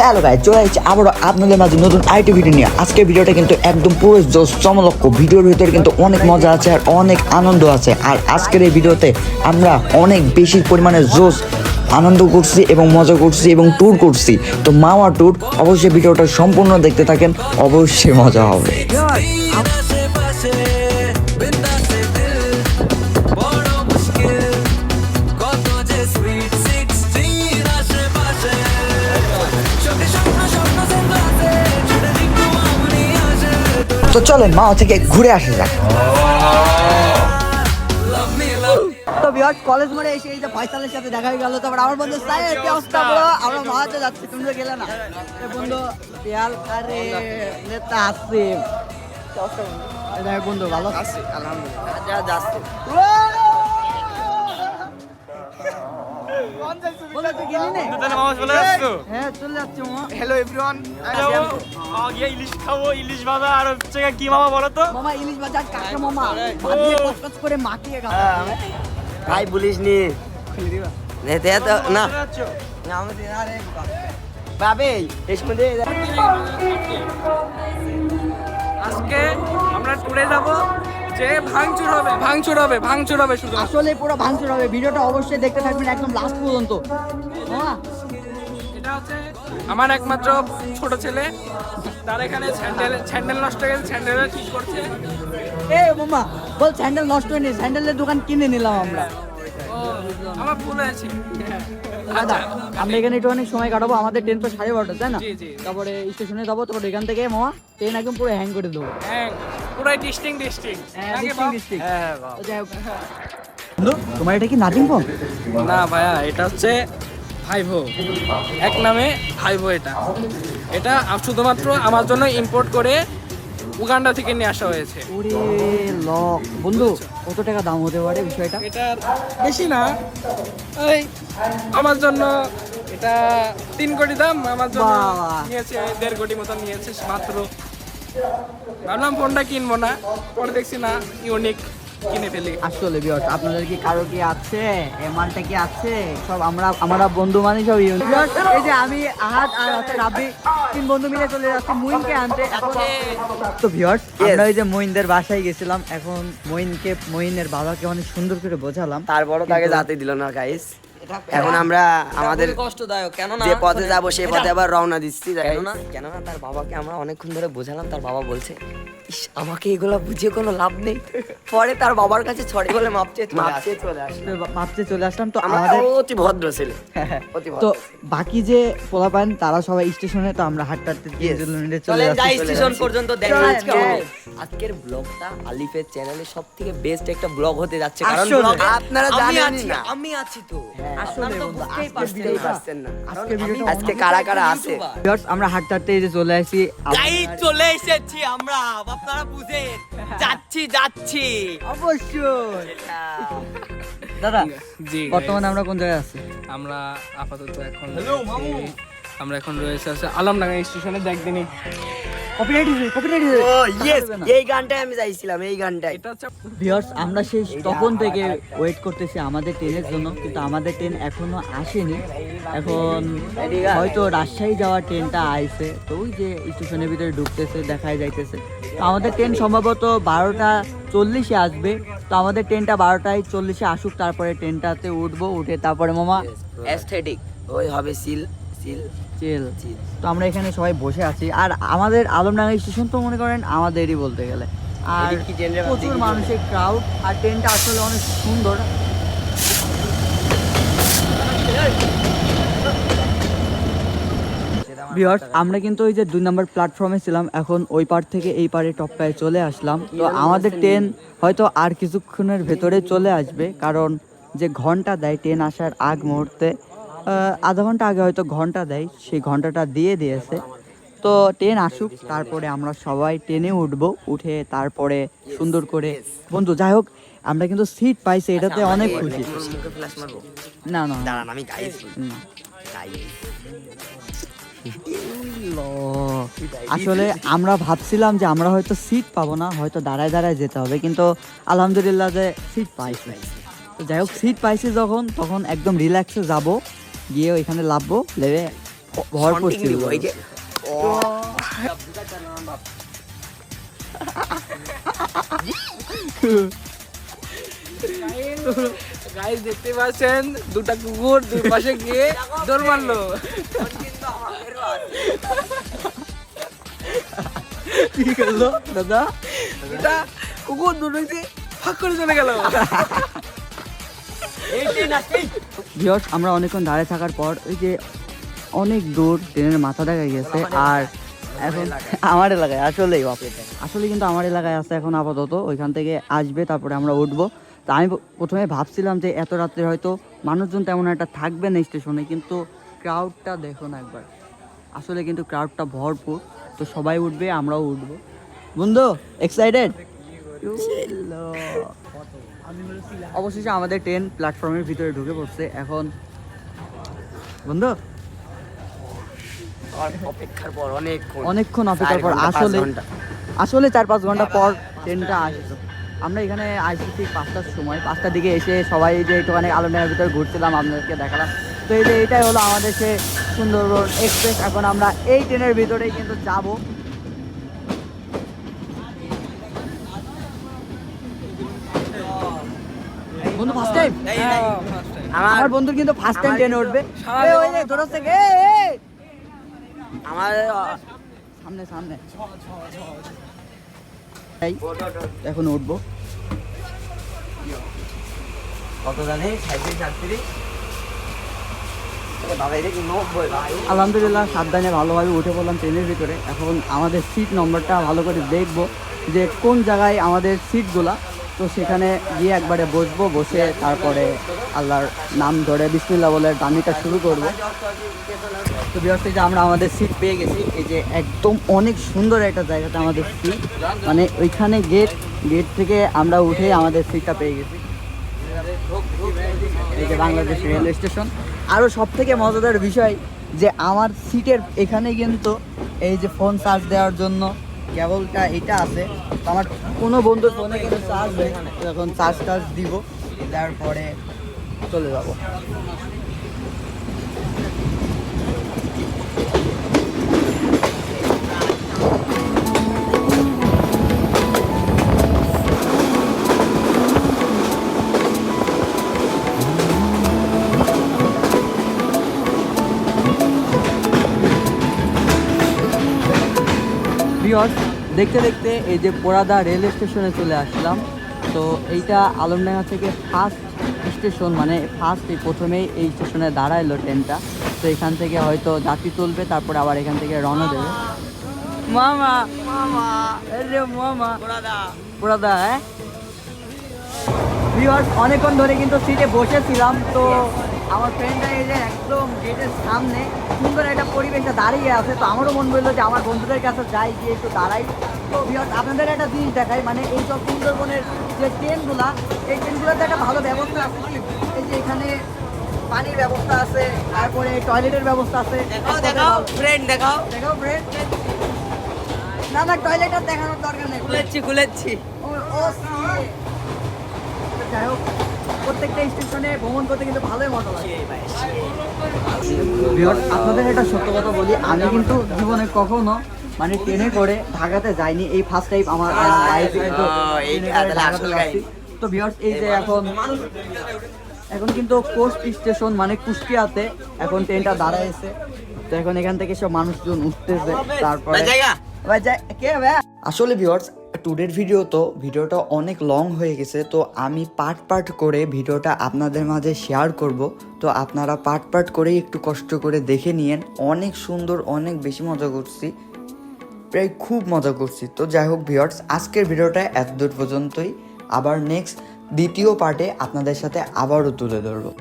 Hello guys, চলে আসছে আবারও আপনাদের মাঝে নতুন আইটি ভিডিও নিয়ে। আজকের ভিডিওটা কিন্তু একদম পুরো জোস চমলক্ষ। ভিডিওর ভিতরে কিন্তু অনেক মজা আছে আর অনেক আনন্দ আছে। আর আজকের এই ভিডিওতে আমরা অনেক বেশি পরিমাণে জোস আনন্দ করছি এবং মজা করছি এবং ট্যুর করছি। তো মাওয়া ট্যুর, অবশ্যই ভিডিওটা সম্পূর্ণ দেখতে থাকেন, অবশ্যই মজা হবে। তো চলেন মাওয়া থেকে ঘুরে আসা যাক। তো ভিউয়ার্স, কলেজ মোড়ে এসে এই যে ফয়সালের সাথে দেখা হয়ে গেল। তারপর আমার বন্ধু সাইয়েদ, কি অবস্থা ব্রো? আমরা মাওয়াতে যাচ্ছি, তুমি তো গেলে না। এই বন্ধু পিয়াল, আরে নেতা আসিম, কি অবস্থা বন্ধু? এই দেখ বন্ধু, ভালো আছি আলহামদুলিল্লাহ। যা যাচ্ছি বন্ধু, তুই গেলি না? হ্যাঁ, চলে যাচ্ছি মামা। হ্যালো এভরিওয়ান, আগে ইলিশ খাবো, ইলিশ ভাজা আর হচ্ছে কি মামা বলো তো? মামা ইলিশ ভাজা কাকে মামা? ভাত দিয়ে কচকচ করে মাখিয়ে খাবো। ভাই বলিস নি নেতে তো না আমাদের আরে বাবে এর মধ্যে আজকে আমরা টুরে যাব, যে ভাঙচুর হবে শুধু। আসলে পুরো ভাঙচুর হবে। ভিডিওটা অবশ্যই দেখতে থাকবেন একদম লাস্ট পর্যন্ত। মামা, এটা হচ্ছে আমার একমাত্র ছোট ছেলে, তার এখানে স্যান্ডেল নষ্ট হয়ে গেছে, স্যান্ডেল ঠিক করছে। এ মামা বল, স্যান্ডেল নষ্ট হয়নি, স্যান্ডেলের দোকান কিনে নিলাম আমরা। আমার ভুল হয়েছে। দাদা, আমরা এখানে একটু অনেক সময় কাটাবো। আমাদের ট্রেন তো 12:30, তাই না? জি, জি। তারপরে স্টেশনে যাবো, তারপরে এখান থেকে মামা ট্রেন একদম পুরো হ্যাং করে দেবো। হ্যাঁ, পুরাই ডিস্টিং তোমার এটা কি নাজিম ফোন? না ভাইয়া, এটা হচ্ছে ভাইভো, এক নামে ভাইভো। এটা শুধুমাত্র আমার জন্য ইম্পোর্ট করে উগান্ডা থেকে নিয়ে আসা হয়েছে। ওরে লক বন্ধু, কত টাকা দাম হতে পারে বিষয়টা? এটা বেশি না, এই আমার জন্য এটা 3 কোটি দাম, আমার জন্য বাহ। নিয়েছে 1.5 কোটি মতন নিয়েছে মাত্র। ভাবলাম ফোনটা কিনবো না, পরে দেখছি না ইউনিক, কিনে ফেলি। আসলে ভিউয়ার্স, আপনাদের কি কারো কি আছে এই মালটা কি আছে? সব আমরা বন্ধু মানে সব ভিউয়ার্স, এই যে আমি আহাদ আর হচ্ছে রাব্বি 3 বন্ধু মিলে চলে যাচ্ছি মুইনকে আনতে। তো ভিউয়ার্স, আমরা ওই যে মুইনদের বাসায় গেছিলাম। এখন মুইনের বাবাকে অনেক সুন্দর করে বোঝালাম, তারপরও তাকে যেতে দিল না গাইস। এখন আমরা আমাদের কষ্টদায়ক, কেন না যে পথে যাবো সেই পথে আবার রওনা দিচ্ছি। কেননা তার বাবাকে আমরা অনেকক্ষণ ধরে বোঝালাম, তার বাবা বলছে ইস আমাকে এগুলো বুঝিয়ে কোনো লাভ নেই। পরে তার বাবার কাছে ছড়ে বলে মাপ চেয়ে চলে আসলাম। তো আমরা আমাদের অতি ভদ্র ছেলে, অতি ভদ্র তো ছেলে। বাকি যে পোলাপান তারা সবাই স্টেশনে, তো আমরা হাঁটতে হাঁটতে চলে যাচ্ছি স্টেশন পর্যন্ত দেখেন। চলেন, আজকে চলেন। আজকের ব্লগটা আলিফের চ্যানেলে সবথেকে বেস্ট একটা ব্লগ হতে যাচ্ছে, কারণ আসলে। ব্লগে আপনারা জানেন না, আমি আছি তো। আসলে বন্ধু, বুঝতেই পারছেন না আজকে ভিডিওটা আজকে কারা কারা আছে। ভিউয়ার্স, আমরা হাঁটতে হাঁটতে এই যে চলে আসি। গাইস, চলে এসেছি আমরা, আপনারা বুঝেন। যাচ্ছি অবশ্যই দাদা। জি, বর্তমানে আমরা কোন জায়গায় আছি? আমরা আপাতত এখন আমরা এখন রয়েছে আছে আলমডাঙ্গা স্টেশনে। দেখদিনই কপিরাইট ও ইয়েস, এই গানটাই আমি চাইছিলাম, এই গানটাই। এটা হচ্ছে ভিউয়ার্স, আমরা সেই তখন থেকে ওয়েট করতেছি আমাদের ট্রেনের জন্য, কিন্তু আমাদের ট্রেন এখনো আসেনি। এখন হয়তো রাজশাহী যাওয়ার ট্রেনটা আইছে, তো ওই যে স্টেশনের ভিতরে ঢুকতেছে, দেখাই যাইতেছে। তো আমাদের ট্রেন সম্ভবত 12:40 আসবে। তো আমাদের ট্রেনটা 12:40 আসুক, তারপরে ট্রেনটাতে উঠবো, উঠে তারপরে মামা অ্যাস্থেটিক ওই হবে সিল সিল চিল। তো আমরা এখানে সবাই বসে আছি। আর আমাদের আলমডাঙ্গা স্টেশন তো মনে করেন আমাদেরই বলতে গেলে। আর এদিক কি ট্রেনের প্রচুর দিকে? মানুষের ক্রাউড, আর ট্রেনটা আসলে অনেক সুন্দর। ভিউয়ার্স, আমরা কিন্তু ওই যে 2 নম্বর প্ল্যাটফর্মে ছিলাম, এখন ওই পার থেকে এই পারে টপকায় চলে আসলাম। তো আমাদের ট্রেন হয়তো আর কিছুক্ষণের ভেতরে চলে আসবে, কারণ যে ঘন্টা দেয় ট্রেন আসার আগ মুহূর্তে, আধা ঘন্টা আগে হয়তো ঘন্টা দেয়, সেই ঘন্টাটা দিয়ে দিয়েছে। তো ট্রেন আসুক, তারপরে আমরা সবাই ট্রেনে উঠবো, উঠে তারপরে সুন্দর করে বন্ধু যাই হোক আমরা কিন্তু সিট পাইছি, এটাতে অনেক খুশি। মুখে ফ্ল্যাশ মারবো, না না না, দাঁড়ান আমি গাইস না। গাইস আসলে আমরা ভাবছিলাম যে আমরা হয়তো সিট পাবো না, হয়তো দাঁড়ায় দাঁড়ায় যেতে হবে, কিন্তু আলহামদুলিল্লাহ যে সিট পাইছি। তো যাই হোক, সিট পাইছি যখন, তখন একদম রিল্যাক্সে যাব, গিয়ে ওইখানে লাভবো, লেবে ভরপুর Shorting দিব, এই যে গাইস দেখতে পাচ্ছেন দুটা কুকুর দুই পাশে গিয়ে দৌড় মারলো। কি করলো দাদা? দুটা কুকুর দুটোকে ফাঁক করে চলে গেল। ভিউয়ার্স, আমরা অনেকক্ষণ দাঁড়িয়ে থাকার পর ওই যে অনেক দূর ট্রেনের মাথা দেখা গেছে, আর এখন আমার এলাকায় আসলে কিন্তু আমার এলাকায় আছে এখন আপাতত, ওইখান থেকে আসবে, তারপরে আমরা উঠবো। তো আমি প্রথমে ভাবছিলাম যে এত রাত্রে হয়তো মানুষজন তেমন একটা থাকবে না স্টেশনে, কিন্তু ক্রাউডটা দেখো না একবার, আসলে কিন্তু ক্রাউডটা ভরপুর। তো সবাই উঠবে, আমরাও উঠবো। বন্ধু এক্সাইটেড? অবশেষে আমাদের ট্রেন প্ল্যাটফর্মের ভিতরে ঢুকে পড়ছে। এখন বন্ধু অপেক্ষার পর অনেকক্ষণ অপেক্ষার পর আসলে 4-5 ঘন্টা পর ট্রেনটা আসতো। আমরা এখানে আসছি ঠিক 5টার সময়, 5টার দিকে এসে সবাই যে একটুখানি আলোনার ভিতরে ঘুরছিলাম, আপনাদেরকে দেখালাম। তো এই যে এটাই হলো আমাদের সে সুন্দরবন এক্সপ্রেস। এখন আমরা এই ট্রেনের ভিতরেই কিন্তু যাব। বন্ধু ফার্স্ট টাইম, আমার বন্ধুর কিন্তু ফার্স্ট টাইম ট্রেনে উঠবে। ওই যে দূর থেকে আমার সামনে সামনে এখন উঠবো। কত জানি 37 বাবা, এটা কি 90 ভাই? আলহামদুলিল্লাহ সাবধানে ভালোভাবে উঠে পড়লাম ট্রেনের ভিতরে। এখন আমাদের সিট নম্বরটা ভালো করে দেখবো যে কোন জায়গায় আমাদের সিটগুলা। তো সেখানে গিয়ে একবারে বসবো, বসে তারপরে আল্লাহর নাম ধরে বিসমিল্লাহ বলে জার্নিটা শুরু করবো। তো বিহার থেকে আমরা আমাদের সিট পেয়ে গেছি। এই যে একদম অনেক সুন্দর একটা জায়গাতে আমাদের সিট, মানে ওইখানে গেট থেকে আমরা উঠে আমাদের সিটটা পেয়ে গেছি। এই যে বাংলাদেশ রেলওয়ে স্টেশন। আরও সব থেকে মজাদার বিষয় যে আমার সিটের এখানে কিন্তু এই যে ফোন চার্জ দেওয়ার জন্য কেবলটা এটা আছে। তো আমার কোনো বন্ধুর ফোনে কিন্তু চার্জ নেই, এখন চার্জ দিব, দেওয়ার পরে চলে যাব। দেখতে দেখতে এই যে পোড়াদা রেল স্টেশনে চলে আসলাম। তো এইটা আলমডাঙ্গা থেকে ফার্স্ট স্টেশন, মানে ফার্স্ট প্রথমেই এই স্টেশনে দাঁড়াইলো ট্রেনটা। তো এখান থেকে হয়তো যাত্রী তুলবে, তারপরে আবার এখান থেকে রওনা দেবে। মামা মামা রে মামা পোড়াদা, হ্যাঁ ভিউয়ার্স, অনেকক্ষণ ধরে কিন্তু সিটে বসেছিলাম। তো আমার ফ্রেন্ডরা এই যে একদম গেটের সামনে সুন্দর একটা পরিবেশে দাঁড়িয়ে আছে। তো আমারও মন বললো যে আমার বন্ধুদের কাছে যাই, গিয়ে একটু দাঁড়াই। তো ভিউয়ার্স, আপনাদের একটা জিনিস দেখাই, মানে এই সব সুন্দরবনের যে ট্রেনগুলা, এই ট্রেনগুলোতে একটা ভালো ব্যবস্থা আছে কি, এই যে এখানে পানির ব্যবস্থা আছে, তারপরে টয়লেটের ব্যবস্থা আছে। দেখাও ফ্রেন্ড, দেখাও ফ্রেন্ড, না টয়লেট আর দেখানোর দরকার নেই, খুলেছি। যাই হোক, প্রত্যেকটা স্টেশনে ভ্রমণ করতে কিন্তু ভালোই মজা লাগে। আপনাদের একটা সত্য কথা বলি, আমি কিন্তু জীবনে কখনো মানে ট্রেনে করে ঢাকাতে যাইনি, এই ফার্স্ট টাইম আমার তো ভিউয়ার্স, এই যে এখন কিন্তু কোস্ট স্টেশন মানে কুষ্টিয়াতে এখন ট্রেনটা দাঁড়াইছে। তো এখন এখান থেকে সব মানুষজন উঠতেছে, তারপরে আসলে ভিউয়ার্স, টুডের ভিডিওটা অনেক লং হয়ে গেছে। তো আমি পার্ট করে ভিডিওটা আপনাদের মাঝে শেয়ার করব। তো আপনারা পার্ট করেই একটু কষ্ট করে দেখে নিয়েন। অনেক সুন্দর, অনেক বেশি মজা করছি, প্রায় খুব মজা করছি। তো যাই হোক ভিউয়ার্স, আজকের ভিডিওটা এতদূর পর্যন্তই। আবার নেক্সট দ্বিতীয় পার্টে আপনাদের সাথে আবারও তুলে ধরবো।